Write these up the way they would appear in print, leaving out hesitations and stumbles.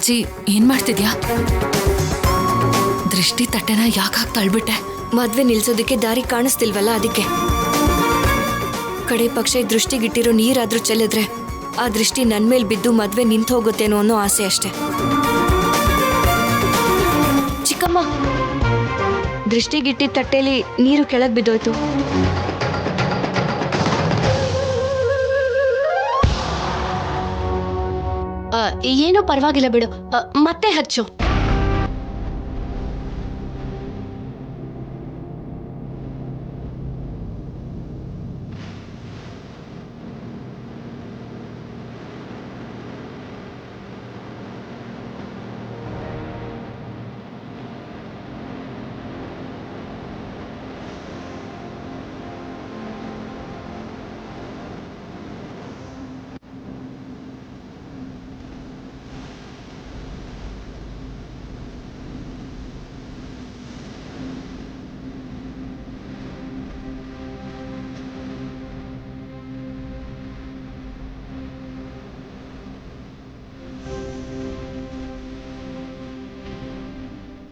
ಅಜ್ಜಿ ಏನ್ ಮಾಡ್ತಿದ್ಯಾ? ದೃಷ್ಟಿ ತಟ್ಟೆನ ಯಾಕೆ ತಳ್ಬಿಟ್ಟೆ? ಮದ್ವೆ ನಿಲ್ಸೋದಕ್ಕೆ ದಾರಿ ಕಾಣಿಸ್ತಿಲ್ವಲ್ಲ, ಅದಕ್ಕೆ. ಕಡೆ ಪಕ್ಷ ದೃಷ್ಟಿಗಿಟ್ಟಿರೋ ನೀರಾದ್ರೂ ಚೆಲ್ಲಿದ್ರೆ ಆ ದೃಷ್ಟಿ ನನ್ ಮೇಲ್ ಬಿದ್ದು ಮದ್ವೆ ನಿಂತು ಹೋಗುತ್ತೇನೋ ಅನ್ನೋ ಆಸೆ ಅಷ್ಟೆ. ಚಿಕ್ಕಮ್ಮ, ದೃಷ್ಟಿಗಿಟ್ಟಿದ ತಟ್ಟೆಲಿ ನೀರು ಕೆಳಗ್ ಬಿದ್ದೋಯ್ತು. ಏನೋ ಪರವಾಗಿಲ್ಲ ಬಿಡು, ಮತ್ತೆ ಹಚ್ಚು.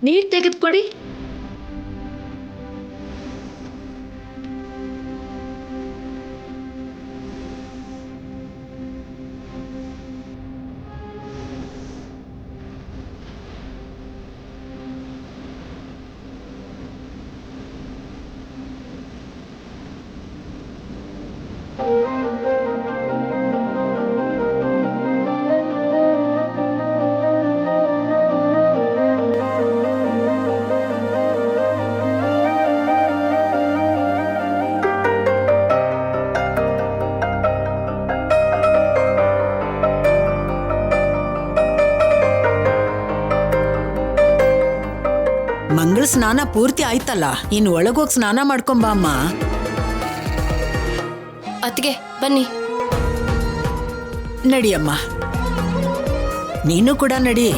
ನೀರ್ ತೆಗೆದುಕೊಡಿ. ಮಂಗಳ ಸ್ನಾನ ಪೂರ್ತಿ ಆಯ್ತಲ್ಲ, ಇನ್ನು ಒಳಗೋಗಿ ಸ್ನಾನ ಮಾಡ್ಕೊಂಬ ಅಮ್ಮ. ಅತ್ತಿಗೆ ಬನ್ನಿ. ನಡಿಯಮ್ಮ, ನೀನು ಕೂಡ ನಡಿ.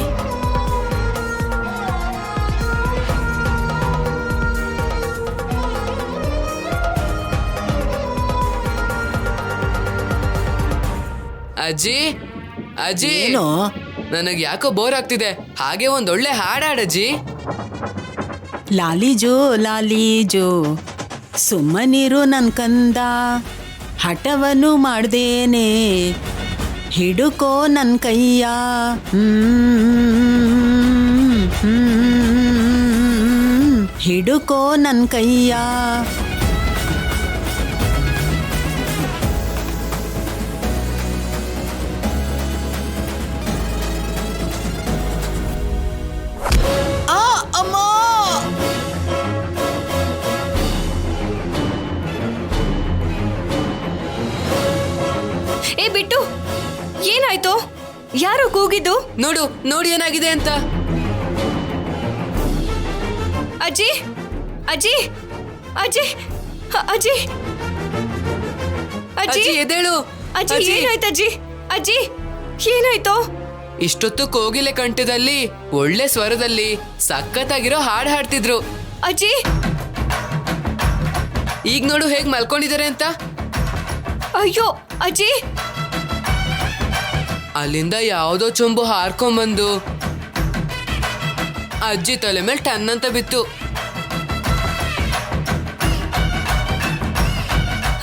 ಅಜ್ಜಿ ಅಜ್ಜಿ, ಏನು? ನನಗೆ ಯಾಕೋ ಬೋರ್ ಆಗ್ತಿದೆ, ಹಾಗೆ ಒಂದೊಳ್ಳೆ ಹಾಡಾಡಜ್ಜಿ. ಲಾಲಿಜೋ ಲಾಲಿಜೋ ಸುಮ್ಮನಿರು ನನ್ ಕಂದ, ಹಠವನ್ನು ಮಾಡ್ದೇನೆ ಹಿಡುಕೋ ನನ್ ಕೈಯ. ಹಿಡುಕೋ ನನ್ ಕೈಯ. ಏ ಬಿಟ್ಟು, ಏನಾಯ್ತು? ಯಾರು ಕೂಗಿದ್ದು? ನೋಡು ನೋಡಿ ಏನಾಗಿದೆ ಅಂತ. ಅಜ್ಜಿ ಅಜ್ಜಿ ಅಜ್ಜಿ ಅಜ್ಜಿ ಅಜ್ಜಿ ಅಜ್ಜಿ ಎದ್ದೇಳು. ಅಜ್ಜಿ, ಏನಾಯ್ತು ಅಜ್ಜಿ? ಅಜ್ಜಿ ಏನಾಯ್ತು? ಇಷ್ಟೊತ್ತು ಕೋಗಿಲೆ ಕಂಠದಲ್ಲಿ ಒಳ್ಳೆ ಸ್ವರದಲ್ಲಿ ಸಖತ್ತಾಗಿರೋ ಹಾಡು ಹಾಡ್ತಿದ್ರು ಅಜ್ಜಿ. ಈಗ ನೋಡು ಹೇಗ್ ಮಲ್ಕೊಂಡಿದ್ದಾರೆ ಅಂತ. ಅಯ್ಯೋ ಅಜ್ಜಿ, ಅಲ್ಲಿಂದ ಯಾವುದೋ ಚೊಂಬು ಹಾರ್ಕೊಂಬಂದು ಅಜ್ಜಿ ತಲೆ ಮೇಲೆ ಟನ್ ಅಂತ ಬಿತ್ತು.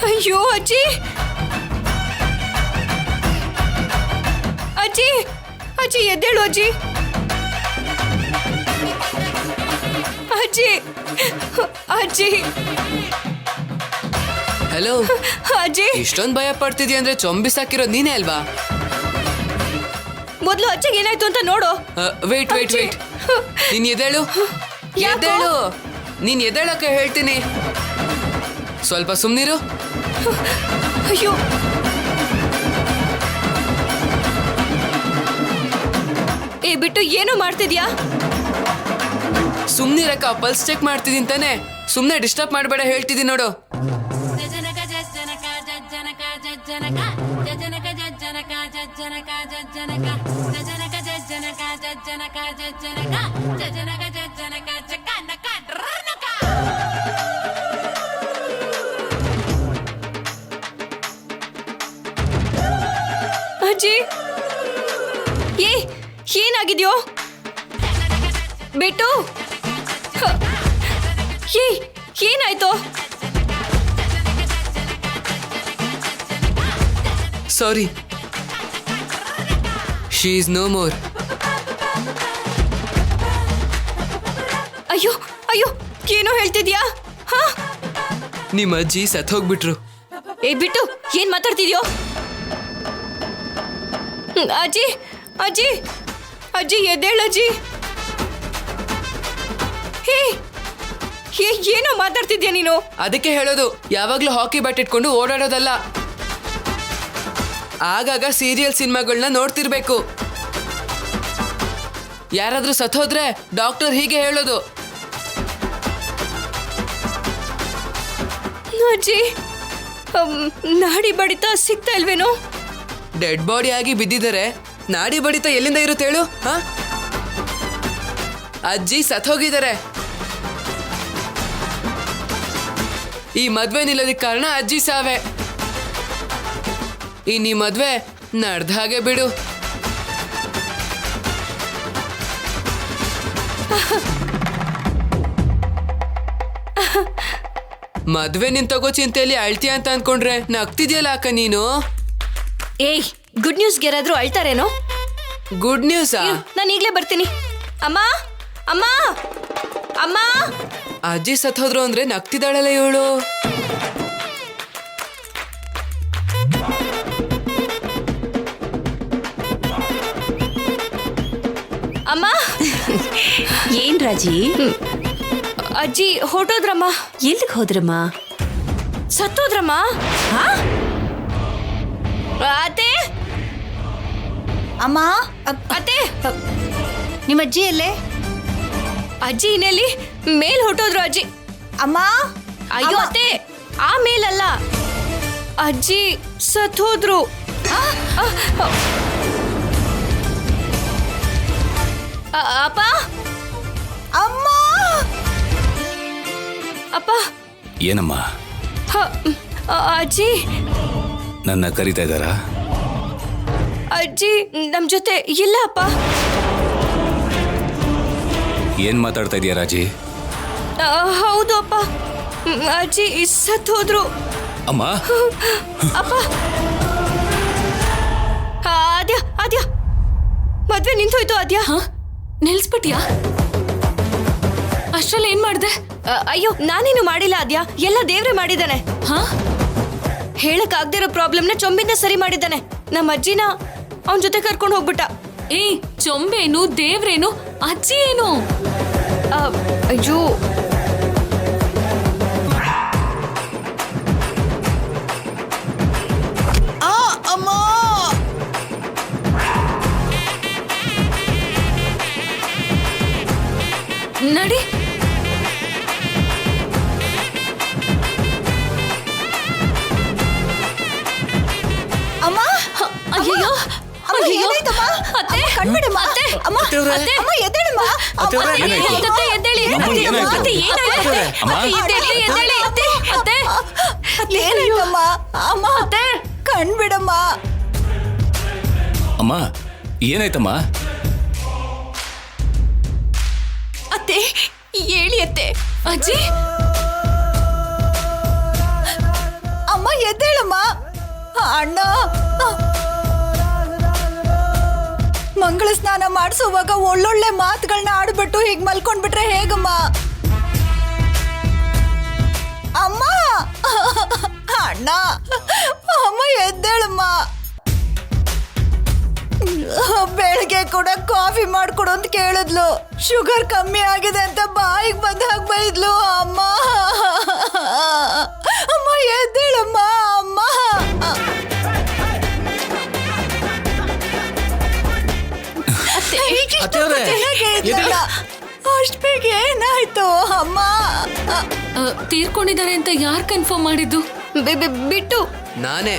ಅಯ್ಯೋ ಅಜ್ಜಿ, ಅಜ್ಜಿ ಅಜ್ಜಿ ಎದ್ದೇಳು ಅಜ್ಜಿ. ಅಜ್ಜಿ ಅಜ್ಜಿ ಹಲೋ ಅಜ್ಜಿ, ಇಷ್ಟೊಂದು ಭಯ ಪಡ್ತಿದ್ಯಾ ಅಂದ್ರೆ ಚೊಂಬಿಸಾಕಿರೋದು ನೀನೇ ಅಲ್ವಾ? ಮೊದ್ಲು ಅಜ್ಜಿಗೆ ಏನಾಯ್ತು ಅಂತ ನೋಡು. ವೇಟ್ ವೇಟ್ ವೇಟ್, ನೀನ್ ಎದ್ದೇಳು ಎದ್ದೇಳು, ನೀನ್ ಎದ್ದೇಳಕ್ಕೆ ಹೇಳ್ತೀನಿ. ಸ್ವಲ್ಪ ಸುಮ್ನಿರು. ಅಯ್ಯೋ ಏ ಬಿಟ್ಟು, ಏನು ಮಾಡ್ತಿದ್ಯಾ? ಸುಮ್ನಿರಕ್ಕ, ಪಲ್ಸ್ ಚೆಕ್ ಮಾಡ್ತಿದ್ದೀನಿ ತಾನೆ, ಸುಮ್ನೆ ಡಿಸ್ಟರ್ಬ್ ಮಾಡಬೇಡ ಹೇಳ್ತಿದ್ದೀನಿ ನೋಡು. ಅಜ್ಜಿ, ಏನಾಯ್ತು? ಏನಾಗಿದ್ಯೋ ಬಿಟ್ಟು ಏನಾಯ್ತು? ಸಾರಿ, ಶಿ ಈಸ್ ನೋ ಮೋರ್. ಅಯ್ಯೋ ಅಯ್ಯೋ, ಏನೋ ಹೇಳ್ತಿದ್ಯಾ? ಹಾ, ನಿಮ್ಮ ಅಜ್ಜಿ ಸತ್ತೋಗ್ಬಿಟ್ರು. ಏ ಬಿಟ್ಟು, ಏನ್ ಮಾತಾಡ್ತಿದ್ಯೋ? ಅಜ್ಜಿ ಅಜ್ಜಿ ಅಜ್ಜಿ ಎದ್ದೇಳಜ್ಜಿ. ಹೇ, ಏನೋ ಮಾತಾಡ್ತಿದ್ಯಾ ನೀನು? ಅದಕ್ಕೆ ಹೇಳೋದು, ಯಾವಾಗ್ಲೂ ಹಾಕಿ ಬ್ಯಾಟ್ ಇಟ್ಕೊಂಡು ಓಡಾಡೋದಲ್ಲ. ಆಗಾಗ ಸೀರಿಯಲ್ ಸಿನಿಮಾಗಳನ್ನ ನೋಡ್ತಿರ್ಬೇಕು. ಯಾರಾದ್ರೂ ಸತ್ತೋದ್ರೆ ಡಾಕ್ಟರ್ ಹೀಗೆ ಹೇಳೋದು. ಅಜ್ಜಿ, ನಾಡಿ ಬಡಿತ ಸಿಗ್ತಾ ಇಲ್ವೇನೋ? ಡೆಡ್ ಬಾಡಿ ಆಗಿ ಬಿದ್ದಿದ್ದಾರೆ, ನಾಡಿ ಬಡಿತ ಎಲ್ಲಿಂದ ಇರುತ್ತೆ ಹೇಳು? ಹಾ, ಅಜ್ಜಿ ಸತ್ತೋಗಿದ್ದಾರೆ. ಈ ಮದ್ವೆ ನಿಲ್ಲೋದಕ್ಕೆ ಕಾರಣ ಅಜ್ಜಿ ಸಾವೆ. ಈ ಮದ್ವೆ ನಡ್ದ ಹಾಗೆ ಬಿಡು. ಮದ್ವೆ ನಿನ್ ತಗೋ ಚಿಂತೆಯಲ್ಲಿ ಅಳ್ತೀಯ ಅಂತ ಅನ್ಕೊಂಡ್ರೆ ನಗ್ತಿದ್ಯಲ್ಲ ಅಕ್ಕ ನೀನು. ಏಯ್, ಗುಡ್ ನ್ಯೂಸ್ಗೆ ಯಾರಾದ್ರೂ ಅಳ್ತಾರೇನೋ? ಗುಡ್ ನ್ಯೂಸಾ? ನಾನು ಈಗಲೇ ಬರ್ತೀನಿ. ಅಮ್ಮ ಅಮ್ಮ ಅಮ್ಮ. ಅಜ್ಜಿ ಸತ್ತೋದ್ರು ಅಂದ್ರೆ ನಗ್ತಿದ್ದಾಳಲ್ಲ ಇವಳು. ಅಮ್ಮ. ಏನ್ ರಾಜಿ? ಅಜ್ಜಿ ಹೊರಟೋದ್ರಮ್ಮ. ಎಲ್ಲಿಗೆ ಹೋದ್ರಮ್ಮ? ಸತ್ತೋದ್ರಮ್ಮ. ಅತ್ತೆ ಅಮ್ಮ, ಅತ್ತೆ, ನಿಮ್ಮ ಅಜ್ಜಿ ಎಲ್ಲೇ? ಅಜ್ಜಿ ಇನ್ನೆಲ್ಲಿ? ಮೇಲ್ ಹೊರಟೋದ್ರು ಅಜ್ಜಿ. ಅಮ್ಮ, ಅಯ್ಯೋ ಅತ್ತೆ, ಆ ಮೇಲಲ್ಲ, ಅಜ್ಜಿ ಸತ್ತೋದ್ರು. ಅಪ್ಪ, ಅಮ್ಮ, ಅಪ್ಪ. ಏನಮ್ಮ? ಅಜ್ಜಿ, ನನ್ನ ಕರಿತಾ ಇದ್ದಾರಾ? ಅಜ್ಜಿ ನಮ್ ಜೊತೆ ಇಲ್ಲ ಅಪ್ಪ. ಏನ್ ಮಾತಾಡ್ತಾ ಇದೀಯ ರಾಜಿ? ಹೌದು ಅಪ್ಪ, ಅಜ್ಜಿ ಸತ್ತೋದ್ರು. ಅಮ್ಮ, ಅಪ್ಪ. ಆದ್ಯಾ ಆದ್ಯಾ, ಮದ್ವೆ ನಿಂತೋಯ್ತು ಆದ್ಯಾ. ನಿಲ್ಸ್ಬಿಟ್ಯಾ? ಅಷ್ಟ್ರಲ್ಲಿ ಏನ್ ಮಾಡ್ದೆ? ಅಯ್ಯೋ, ನಾನೇನು ಮಾಡಿಲ್ಲ ಆದ್ಯಾ, ಎಲ್ಲ ದೇವ್ರೆ ಮಾಡಿದ್ದಾನೆ. ಹಾ, ಹೇಳಕ್ ಆಗದಿರೋ ಪ್ರಾಬ್ಲಮ್ನ ಚೊಂಬಿಂದ ಸರಿ ಮಾಡಿದ್ದಾನೆ. ನಮ್ಮ ಅಜ್ಜಿನ ಅವನ ಜೊತೆ ಕರ್ಕೊಂಡು ಹೋಗ್ಬಿಟ್ಟ. ಏಯ್, ಚೊಂಬೇನು ದೇವ್ರೇನು, ಅಜ್ಜಿ ಏನು? ಅಯ್ಯೋ, ಅಮ್ಮ. ನಡಿ. ಅಮ್ಮ, ಅಯ್ಯೋ, ಅಮ್ಮ, ಏನಾಯ್ತಮ್ಮ? ಅತ್ತೆ, ಕಣ್ಬಿಡಮ್ಮ. ಅತ್ತೆ, ಅಮ್ಮ, ಅತ್ತೆ, ಅಮ್ಮ, ಎದ್ದೇಳಮ್ಮ. ಅಮ್ಮ, ಏನಾಯ್ತು? ಅತ್ತೆ, ಎದ್ದೇಳಿ. ಅಮ್ಮ, ಏನಾಯ್ತು? ಅತ್ತೆ, ಏನಾಯ್ತು? ಅಮ್ಮ? ಅತ್ತೆ, ಎದ್ದೇಳಿ, ಎದ್ದೇಳಿ. ಅತ್ತೆ, ಅತ್ತೆ, ಏನಾಯ್ತಮ್ಮ? ಅಮ್ಮ, ಕಣ್ಬಿಡಮ್ಮ. ಅಮ್ಮ, ಏನಾಯ್ತಮ್ಮ? ಅತ್ತೆ ಹೇಳಿ ಅತ್ತೆ. ಅಜ್ಜಿ, ಅಮ್ಮ, ಎದ್ದೇಳಮ್ಮ. ಅಣ್ಣ, ಮಂಗಳ ಸ್ನಾನ ಮಾಡಿಸುವಾಗ ಒಳ್ಳೊಳ್ಳೆ ಮಾತುಗಳನ್ನ ಆಡ್ಬಿಟ್ಟು ಹೀಗ್ ಮಲ್ಕೊಂಡ್ಬಿಟ್ರೆ ಹೇಗಮ್ಮ? ಅಮ್ಮ, ಅಣ್ಣ, ಅಮ್ಮ ಎದ್ದೇಳಮ್ಮ. ಬೆಳಗ್ಗೆ ಕೂಡ ಕಾಫಿ ಮಾಡ್ಕೊಡು ಅಂತ ಕೇಳಿದ್ಲು. ಶುಗರ್ ಕಮ್ಮಿ ಆಗಿದೆ ಅಂತ ಬಾಯಿಗೆ ಬಂದ ಹಾಗೆ ಬೈದ್ಲು. ಅಮ್ಮ, ಅಮ್ಮ ಎದ್ದೇಳಮ್ಮ. ಅಮ್ಮ, ಅಷ್ಟು ಬೇಗ ಏನಾಯ್ತು ಅಮ್ಮ? ತೀರ್ಕೊಂಡಿದ್ದಾರೆ ಅಂತ ಯಾರು ಕನ್ಫರ್ಮ್ ಮಾಡಿದ್ದು? ಬಿಟ್ಟು. ನಾನೇ.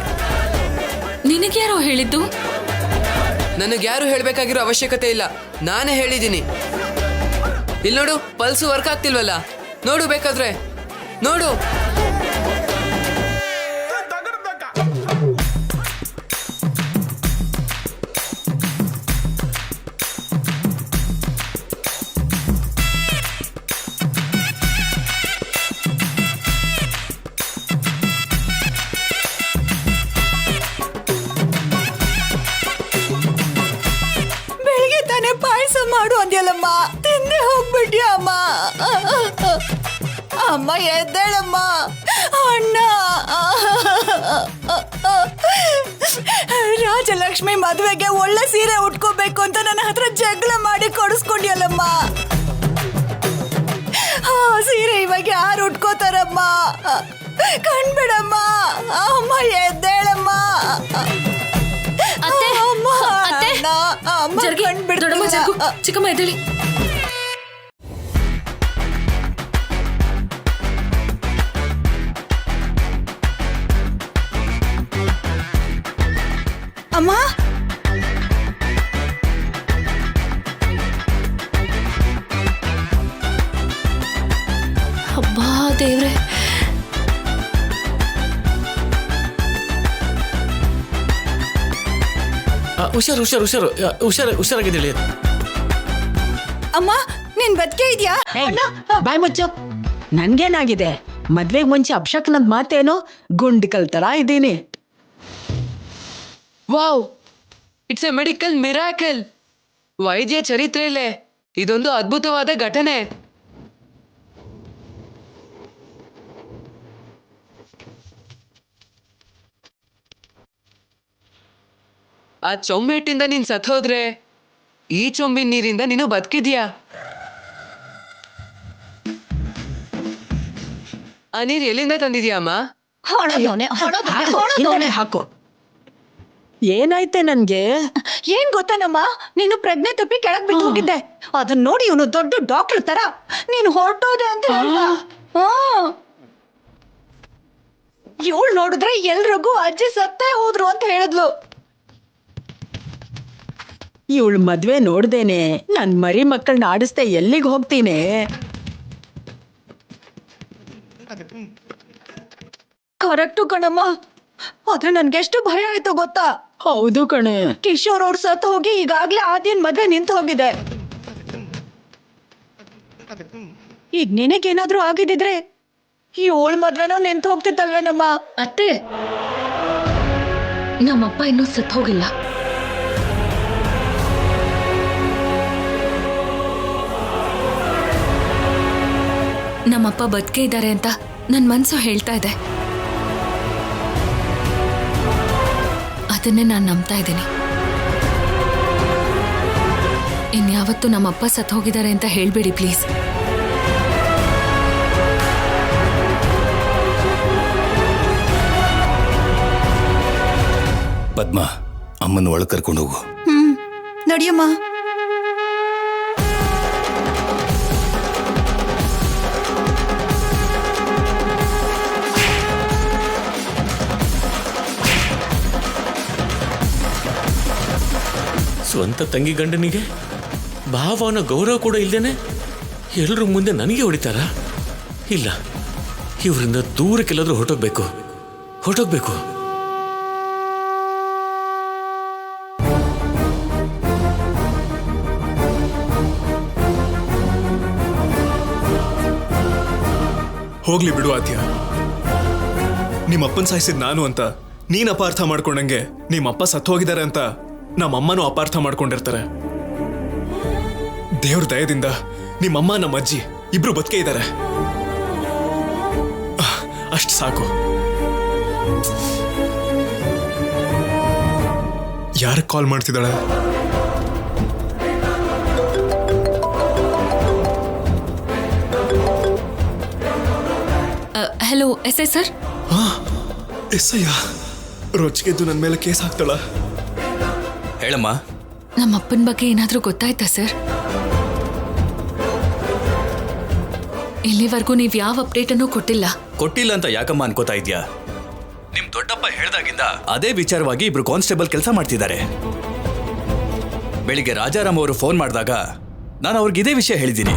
ನಿನಗ್ಯಾರೋ ಹೇಳಿದ್ದು? ನನಗ್ಯಾರು ಹೇಳ್ಬೇಕಾಗಿರೋ ಅವಶ್ಯಕತೆ ಇಲ್ಲ, ನಾನೇ ಹೇಳಿದ್ದೀನಿ. ಇಲ್ಲಿ ನೋಡು, ಪಲ್ಸು ವರ್ಕ್ ಆಗ್ತಿಲ್ವಲ್ಲ, ನೋಡು ಬೇಕಾದ್ರೆ ನೋಡು. ಹೋಗ್ಬಿಟ್ಟಿಯಲ್ಲಮ್ಮ, ತಿಂದೆ ಹೋಗ್ಬಿಟ್ಟಿಯ ಅಮ್ಮ. ಅಮ್ಮ ಎದ್ದೇಳಮ್ಮ. ಅಣ್ಣ, ರಾಜಲಕ್ಷ್ಮಿ ಮದುವೆಗೆ ಒಳ್ಳೆ ಸೀರೆ ಉಟ್ಕೋಬೇಕು ಅಂತ ನನ್ನ ಹತ್ರ ಜಗಳ ಮಾಡಿ ಕೊಡಿಸ್ಕೊಂಡಿಯಲ್ಲಮ್ಮ. ಆ ಸೀರೆ ಇವಾಗ ಯಾರು ಉಟ್ಕೋತಾರಮ್ಮ? ಕಣ್ಬಿಡಮ್ಮ. ಅಮ್ಮ ಎದ್ದೇಳಮ್ಮ. ಅತ್ತೆ, ಅಮ್ಮ, ಅತ್ತೆ, ಅಣ್ಣ, ಅಮ್ಮ ಜರ್ಗಿ, ದೊಡ್ಡಮ್ಮ ಜರ್ಗು, ಚಿಕ್ಕಮ್ಮ ಎದ್ದೇಳಿ. ಅಮ್ಮ, ಅಬ್ಬಾ ದೇವ್ರೆ, ಹುಷಾರಾಗಿದ್ದೇಳಿ. ಅಮ್ಮ, ನೀನ್ ಬದುಕೆ ಇದೆಯಾ? ಬಾಯ್ ಮುಚ್ಚು. ನನ್ಗೇನಾಗಿದೆ? ಮದ್ವೆಗ್ ಮುಂಚೆ ಅಪ್ಶಕ್ನದ್ ಮಾತೇನು? ಗುಂಡಿಕಲ್ ತರ ಇದ್ದೀನಿ. Wow, it's A medical miracle. ವೈದ್ಯ ಚರಿತ್ರೆಯಲ್ಲೇ ಇದೊಂದು ಅದ್ಭುತವಾದ ಘಟನೆ. ಆ ಚೊಂಬೆಟ್ಟಿಂದ ನೀನ್ ಸತ್ತೋದ್ರೆ ಈ ಚೊಂಬಿನ ನೀರಿಂದ ನೀನು ಬದುಕಿದ್ಯಾ? ಆ ನೀರ್ ಎಲ್ಲಿಂದ ತಂದಿದ್ಯಾ ಅಮ್ಮ? ಹಿಂದೆನೆ ಹಾಕು. ಏನಾಯ್ತೆ ನನ್ಗೆ? ಏನ್ ಗೊತ್ತಾನಮ್ಮ, ನೀನು ಪ್ರಜ್ಞೆ ತಪ್ಪಿ ಕೆಳಗ್ ಬಿದ್ದು ಹೋಗಿದ್ದೆ. ಅದನ್ನ ನೋಡಿ ಇವನು ದೊಡ್ಡ ಡಾಕ್ಟರ್ ತರ ನೀನು ಹೊರಟೋದೆ ಅಂತ ಹೇಳ್ದ. ಇವಳು ನೋಡಿದ್ರೆ ಎಲ್ರಿಗೂ ಅಜ್ಜಿ ಸತ್ತೇ ಹೋದ್ರು ಅಂತ ಹೇಳಿದ್ಲು. ಇವಳು ಮದ್ವೆ ನೋಡ್ದೇನೆ ನನ್ ಮರಿ ಮಕ್ಕಳನ್ನ ಆಡಿಸ್ದೆ ಎಲ್ಲಿಗೆ ಹೋಗ್ತೀನಿ? ಕರೆಕ್ಟು ಕಣಮ್ಮ. ಆದ್ರೆ ನನ್ಗೆಷ್ಟು ಭಯ ಆಯ್ತು ಗೊತ್ತಾ? ಹೌದು ಕಣೆ. ಕಿಶೋರ್ ಅವ್ರ ಸತ್ತು ಹೋಗಿ ಈಗಾಗ್ಲೇ ಆದಿನ್ ಮದ್ವೆ ನಿಂತು ಹೋಗಿದೆ. ಈಗ ನಿನಗೇನಾದ್ರೂ ಆಗಿದ್ರೆ ಈ ಓಳ್ ಮದ್ವೆನೂ ನಿಂತು ಹೋಗ್ತಿತ್ತಲ್ವೇನಮ್ಮ? ಅತ್ತೆ, ನಮ್ಮಪ್ಪ ಇನ್ನೂ ಸತ್ತು ಹೋಗಿಲ್ಲ. ನಮ್ಮಪ್ಪ ಬದುಕೇ ಇದ್ದಾರೆ ಅಂತ ನನ್ನ ಮನಸ್ಸು ಹೇಳ್ತಾ ಇದೆ. ಅದನ್ನೇ ನಾನು ನಂಬ್ತಾ ಇದ್ದೀನಿ. ಇನ್ಯಾವತ್ತೂ ನಮ್ಮಪ್ಪ ಸತ್ತು ಹೋಗಿದ್ದಾರೆ ಅಂತ ಹೇಳ್ಬೇಡಿ ಪ್ಲೀಸ್. ಪದ್ಮ, ಅಮ್ಮನ ಒಳಗೆ ಕರ್ಕೊಂಡು ಹೋಗು. ನಡಿಯಮ್ಮ. ಸ್ವಂತ ತಂಗಿ ಗಂಡನಿಗೆ ಭಾವನ ಗೌರವ ಕೂಡ ಇಲ್ದೇನೆ ಎಲ್ರ ಮುಂದೆ ನನಗೆ ಹೊಡಿತಾರ? ಇಲ್ಲ, ಇವರಿಂದ ದೂರಕ್ಕೆಲ್ಲಾದ್ರೂ ಹೊರಟೋಗ್ಬೇಕು. ಹೋಗ್ಲಿ ಬಿಡು ಆದ್ಯ. ನಿಮ್ಮಪ್ಪನ್ ಸಾಯಿಸಿದ್ ನಾನು ಅಂತ ನೀನ್ ಅಪಾರ್ಥ ಮಾಡ್ಕೊಂಡಂಗೆ ನಿಮ್ಮಪ್ಪ ಸತ್ತು ಹೋಗಿದ್ದಾರೆ ಅಂತ ನಮ್ಮಮ್ಮನೂ ಅಪಾರ್ಥ ಮಾಡ್ಕೊಂಡಿರ್ತಾರೆ. ದೇವ್ರ ದಯದಿಂದ ನಿಮ್ಮಮ್ಮ ನಮ್ಮ ಅಜ್ಜಿ ಇಬ್ರು ಬದುಕೇ ಇದ್ದಾರೆ. ಅಷ್ಟು ಸಾಕು. ಯಾರಿಗೆ ಕಾಲ್ ಮಾಡ್ತಿದ್ದಾಳೆ? ಹಲೋ ಎಸ್.ಐ. ಸರ್. ಎಸ್ಸಯ್ಯ, ರೊಚ್ಚಿಗೆದ್ದು ನನ್ನ ಮೇಲೆ ಕೇಸ್ ಹಾಕ್ತಾಳ? ಹೇಳಮ್ಮ. ನಮ್ಮಪ್ಪನ ಬಗ್ಗೆ ಏನಾದರೂ ಗೊತ್ತಾಯ್ತಾ ಸರ್? ಇಲ್ಲಿವರೆಗೂ ನೀವು ಯಾವ ಅಪ್ಡೇಟನ್ನು ಕೊಟ್ಟಿಲ್ಲ ಅಂತ ಯಾಕಮ್ಮ ಅನ್ಕೋತಾ ಇದ್ಯಾ? ನಿಮ್ ದೊಡ್ಡಪ್ಪ ಹೇಳ್ದಾಗಿಂದ ಅದೇ ವಿಚಾರವಾಗಿ ಇಬ್ರು ಕಾನ್ಸ್ಟೇಬಲ್ ಕೆಲಸ ಮಾಡ್ತಿದ್ದಾರೆ. ಬೆಳಿಗ್ಗೆ ರಾಜಾರಾಮ್ ಅವರು ಫೋನ್ ಮಾಡಿದಾಗ ನಾನು ಅವ್ರಿಗೆ ಇದೇ ವಿಷಯ ಹೇಳಿದ್ದೀನಿ.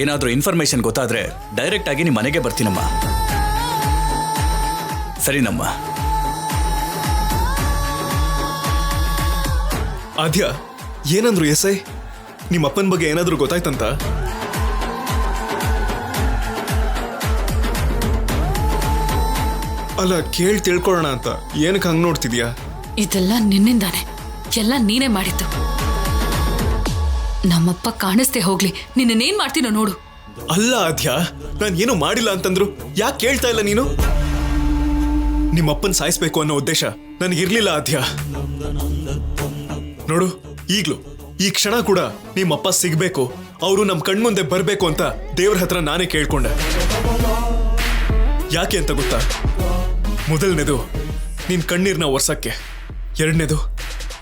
ಏನಾದ್ರೂ ಇನ್ಫಾರ್ಮೇಶನ್ ಗೊತ್ತಾದ್ರೆ ಡೈರೆಕ್ಟ್ ಆಗಿ ನಿಮ್ಮ ಮನೆಗೆ ಬರ್ತೀನಮ್ಮ. ಸರಿನಮ್ಮ? ಆದ್ಯ, ಏನಂದ್ರು ಎಸ್ಐ? ನಿಮ್ಮಪ್ಪನ ಬಗ್ಗೆ ಏನಾದ್ರೂ ಗೊತ್ತಾಯ್ತಂತ? ಅಲ್ಲ, ಕೇಳಿ ತಿಳ್ಕೊಳ್ಳೋಣ ಅಂತ ಏನಕ್ಕೆ ಹಂಗ್ ನೋಡ್ತಿದ್ಯಾ? ಇದೆಲ್ಲ ನಿನ್ನಿಂದಾನೆ. ಎಲ್ಲ ನೀನೇ ಮಾಡಿದ್ದು. ನಮ್ಮಪ್ಪ ಕಾಣಿಸ್ದೆ ಹೋಗ್ಲಿ, ನಿನ್ನೇನ್ ಮಾಡ್ತೀನೋ ನೋಡು. ಅಲ್ಲ ಆದ್ಯ, ನಾನು ಏನು ಮಾಡಿಲ್ಲ ಅಂತಂದ್ರು ಯಾಕೆ ಕೇಳ್ತಾ ಇಲ್ಲ ನೀನು? ನಿಮ್ಮಪ್ಪನ್ ಸಾಯಿಸ್ಬೇಕು ಅನ್ನೋ ಉದ್ದೇಶ ನನಗಿರ್ಲಿಲ್ಲ ಆದ್ಯ. ನೋಡು, ಈಗ್ಲು ಈ ಕ್ಷಣ ಕೂಡ ನಿಮ್ಮಪ್ಪ ಸಿಗ್ಬೇಕು, ಅವರು ನಮ್ ಕಣ್ಮುಂದೆ ಬರ್ಬೇಕು ಅಂತ ದೇವ್ರ ಹತ್ರ ನಾನೇ ಕೇಳ್ಕೊಂಡೆ. ಯಾಕೆ ಅಂತ ಗೊತ್ತಾ? ಮೊದಲನೇದು ನಿನ್ ಕಣ್ಣೀರ್ನ ಒರ್ಸಕ್ಕೆ, ಎರಡನೇದು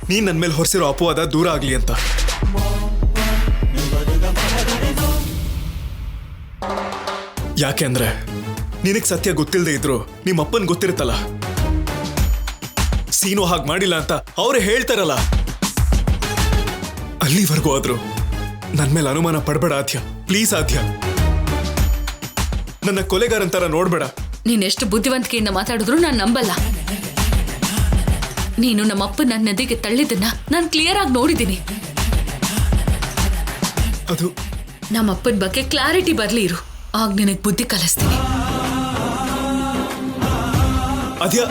ನೀನ್ ನನ್ ಮೇಲೆ ಹೊರಿಸಿರೋ ಅಪವಾದ ದೂರ ಆಗ್ಲಿ ಅಂತ. ಯಾಕೆ ಅಂದ್ರೆ ನಿನಗ್ ಸತ್ಯ ಗೊತ್ತಿಲ್ಲದೆ ಇದ್ರು ನಿಮ್ಮಪ್ಪನ್ ಗೊತ್ತಿರುತ್ತಲ್ಲ. ಸೀನು ಹಾಗೆ ಮಾಡಿಲ್ಲ ಅಂತ ಅವರೇ ಹೇಳ್ತಾರಲ್ಲ. ಅಲ್ಲಿವರೆಗೂ ಆದ್ರು ನನ್ ಮೇಲೆ ಅನುಮಾನ ಪಡಬೇಡ ಆದ್ಯ, ಪ್ಲೀಸ್ ಆದ್ಯ. ನನ್ನ ಕೊಲೆಗಾರಂತರ ನೋಡ್ಬೇಡ. ನೀನೆಷ್ಟು ಬುದ್ಧಿವಂತಿಕೆಯಿಂದ ಮಾತಾಡಿದ್ರು ನಾನು ನಂಬಲ್ಲ. ನೀನು ನಮ್ಮಪ್ಪ ನನ್ನ ನದಿಗೆ ತಳ್ಳಿದ್ದನ್ನ ನಾನು ಕ್ಲಿಯರ್ ಆಗಿ ನೋಡಿದ್ದೀನಿ. ಅದು ನಮ್ಮಪ್ಪನ ಬಗ್ಗೆ ಕ್ಲಾರಿಟಿ ಬರ್ಲಿ ಇರು, ಆಗ ನಿನಗೆ ಬುದ್ಧಿ ಕಲಿಸ್ತೀನಿ. ಆದ್ಯ,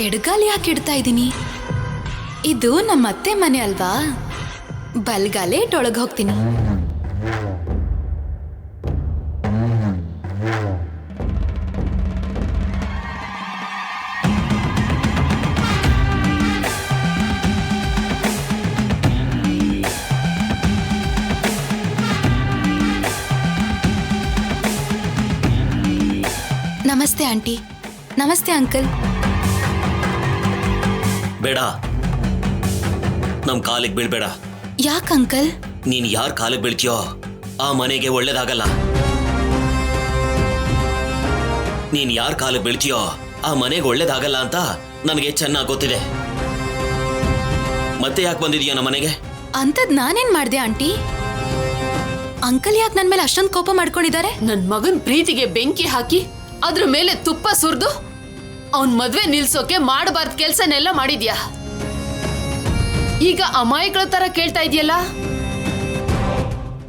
ಎಡಗಾಲಿ ಯಾಕೆ ಇಡ್ತಾ ಇದ್ದೀನಿ? ಇದು ನಮ್ಮ ಅತ್ತೆ ಮನೆ ಅಲ್ವಾ, ಬಲ್ಗಾಲೆ ಇಟ್ಟೊಳಗೆ ಹೋಗ್ತೀನಿ. ನಮಸ್ತೆ ಆಂಟಿ. ನಮಸ್ತೆ ಅಂಕಲ್. ಬೇಡ, ನಮ್ ಕಾಲಿಗೆ ಬೀಳ್ಬೇಡ. ಯಾಕೆ ಅಂಕಲ್? ನೀನ್ ಯಾರ್ ಕಾಲಿಗೆ ಬೀಳ್ತೀಯೋ ಆ ಮನೆಗೆ ಒಳ್ಳೇದಾಗಲ್ಲ. ನೀನ್ ಯಾರ್ ಕಾಲಿಗೆ ಬೀಳ್ತೀಯೋ ಆ ಮನೆಗೆ ಒಳ್ಳೇದಾಗಲ್ಲ ಅಂತ ನನಗೆ ಚೆನ್ನಾಗಿ ಗೊತ್ತಿದೆ. ಮತ್ತೆ ಯಾಕೆ ಬಂದಿದೀಯ ನಮ್ಮ ಮನೆಗೆ? ಅಂತದ್ ನಾನೇನ್ ಮಾಡ್ದೆ ಆಂಟಿ? ಅಂಕಲ್ ಯಾಕೆ ನನ್ ಮೇಲೆ ಅಷ್ಟೊಂದು ಕೋಪ ಮಾಡ್ಕೊಂಡಿದ್ದಾರೆ? ನನ್ ಮಗನ್ ಪ್ರೀತಿಗೆ ಬೆಂಕಿ ಹಾಕಿ ಅದ್ರ ಮೇಲೆ ತುಪ್ಪ ಸುರಿದು ಅವನ್ ಮದ್ವೆ ನಿಲ್ಸೋಕೆ ಮಾಡಬಾರ್ದ ಕೆಲ್ಸನೆಲ್ಲ ಮಾಡಿದ್ಯಾ. ಈಗ ಅಮಾಯಕಳ ತರ ಕೇಳ್ತಾ ಇದೆಯಲ್ಲ.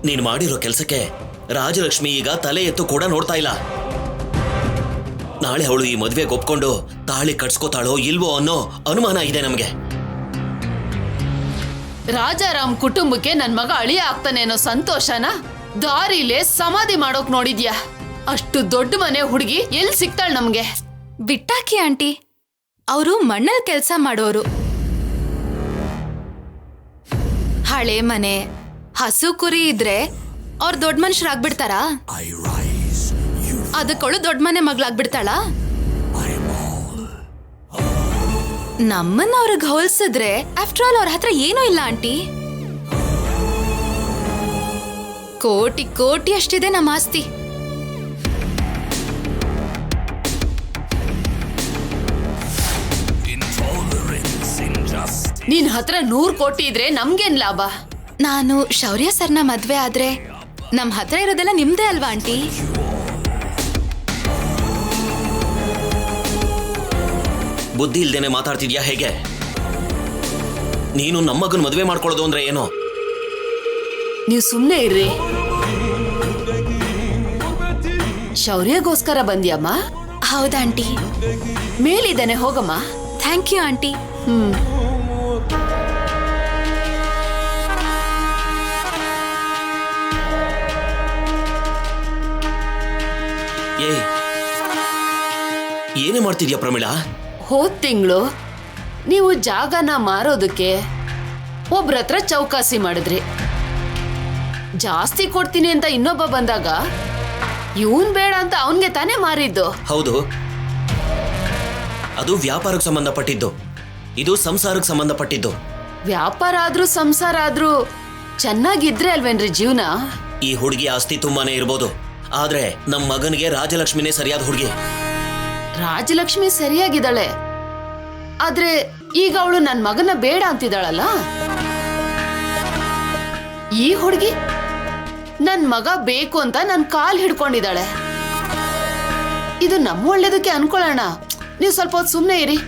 ನೀನ್ ಮಾಡಿರೋ ಕೆಲ್ಸಕ್ಕೆ ರಾಜಲಕ್ಷ್ಮಿ ಈಗ ತಲೆ ಎತ್ತು ಕೂಡ ನೋಡ್ತಾ ಇಲ್ಲ. ನಾಳೆ ಅವಳು ಈ ಮದ್ವೆಗೆ ಒಪ್ಕೊಂಡು ತಾಳಿ ಕಟ್ಸ್ಕೋತಾಳೋ ಇಲ್ವೋ ಅನ್ನೋ ಅನುಮಾನ ಇದೆ ನಮ್ಗೆ. ರಾಜಾರಾಮ್ ಕುಟುಂಬಕ್ಕೆ ನನ್ ಮಗ ಅಳಿಯ ಆಗ್ತಾನೆ ಅನ್ನೋ ಸಂತೋಷನ ದಾರಿಲೇ ಸಮಾಧಿ ಮಾಡೋಕ್ ನೋಡಿದ್ಯಾ. ಅಷ್ಟು ದೊಡ್ಡ ಮನೆ ಹುಡುಗಿ ಎಲ್ಲಿ ಸಿಗ್ತಾಳ ನಮ್ಗೆ? ಬಿಟ್ಟಾಕಿ ಆಂಟಿ, ಅವರು ಮಣ್ಣಲ್ಲಿ ಕೆಲಸ ಮಾಡೋರು. ಹಳೆ ಮನೆ ಹಸು ಕುರಿ ಇದ್ರೆ ಅವ್ರ ದೊಡ್ಡ ಮನುಷ್ಯರಾಗ್ಬಿಡ್ತಾರಾ? ಅದಕ್ಕಳು ದೊಡ್ಡ ಮನೆ ಮಗಳಾಗ್ಬಿಡ್ತಾಳ? ನಮ್ಮನ್ನ ಅವ್ರಿಗೆ ಹೋಲ್ಸಿದ್ರೆ ಆಫ್ಟರ್ ಆಲ್ ಅವ್ರ ಹತ್ರ ಏನೂ ಇಲ್ಲ ಆಂಟಿ. ಕೋಟಿ ಕೋಟಿ ಅಷ್ಟಿದೆ ನಮ್ಮ ಆಸ್ತಿ. ನಿನ್ ಹತ್ರ 100 ಕೋಟಿ ಇದ್ರೆ ನಮ್ಗೇನ್ ಲಾಭ? ನಾನು ಶೌರ್ಯ ಸರ್ನ ಮದ್ವೆ ಆದ್ರೆ ನಮ್ ಹತ್ರ ಇರೋದೆಲ್ಲ ನಿಮ್ದೇ ಅಲ್ವಾ ಆಂಟಿ? ಬುದ್ಧಿ ಇಲ್ದೇನೆ ಮಾತಾಡ್ತಿದ್ಯಾ ಹೇಗೆ? ನೀನು ನಮ್ಮಗನ್ ಮದ್ವೆ ಮಾಡ್ಕೊಳ್ಳೋದು ಅಂದ್ರೆ ಏನು? ನೀವು ಸುಮ್ನೆ ಇರ್ರಿ. ಶೌರ್ಯಗೋಸ್ಕರ ಬಂದ್ಯಮ್ಮ? ಹೌದಾ ಆಂಟಿ? ಮೇಲಿದ್ದಾನೆ, ಹೋಗಮ್ಮ. Thank you aunty. ಏನೇ ಮಾಡ್ತಿದ್ಯಾ ಪ್ರಮೀಳಾ? ಹೋದ್ ತಿಂಗಳು ನೀವು ಜಾಗನ ಮಾರೋದಕ್ಕೆ ಒಬ್ರ ಹತ್ರ ಚೌಕಾಸಿ ಮಾಡಿದ್ರಿ. ಜಾಸ್ತಿ ಕೊಡ್ತೀನಿ ಅಂತ ಇನ್ನೊಬ್ಬ ಬಂದಾಗ ಇವನ್ ಬೇಡ ಅಂತ ಅವನ್ಗೆ ತಾನೇ ಮಾರಿದ್ದು. ಹೌದು, ಅದು ವ್ಯಾಪಾರಕ್ಕೆ ಸಂಬಂಧಪಟ್ಟಿದ್ದು. ಇದು ಸಂಸಾರಕ್ಕೆ ಸಂಬಂಧಪಟ್ಟಿದ್ದು. ವ್ಯಾಪಾರ ಆದ್ರೂ ಸಂಸಾರ ಆದ್ರೂ ಚೆನ್ನಾಗಿದ್ರೆ ಅಲ್ವೇನ್ರಿ ಜೀವನ. ಈ ಹುಡುಗಿ ಆಸ್ತಿ ತುಂಬಾನೇ ಇರ್ಬೋದು, ಆದ್ರೆ ನಮ್ ಮಗನಿಗೆ ರಾಜಲಕ್ಷ್ಮಿನೇ ಸರಿಯಾದ ಹುಡುಗಿ. ರಾಜಲಕ್ಷ್ಮಿ ಸರಿಯಾಗಿದ್ದಾಳೆ, ಆದ್ರೆ ಈಗ ಅವಳು ನನ್ ಮಗನ ಬೇಡ ಅಂತಿದ್ದಾಳಲ್ಲ. ಈ ಹುಡುಗಿ ನನ್ ಮಗ ಬೇಕು ಅಂತ ನನ್ ಕಾಲ್ ಹಿಡ್ಕೊಂಡಿದ್ದಾಳೆ. ಇದು ನಮ್ಮ ಒಳ್ಳೇದಕ್ಕೆ ಅನ್ಕೊಳ್ಳೋಣ. ನೀವು ಸ್ವಲ್ಪ ಹೊತ್ತು ಸುಮ್ಮನೆ ಇರಿ.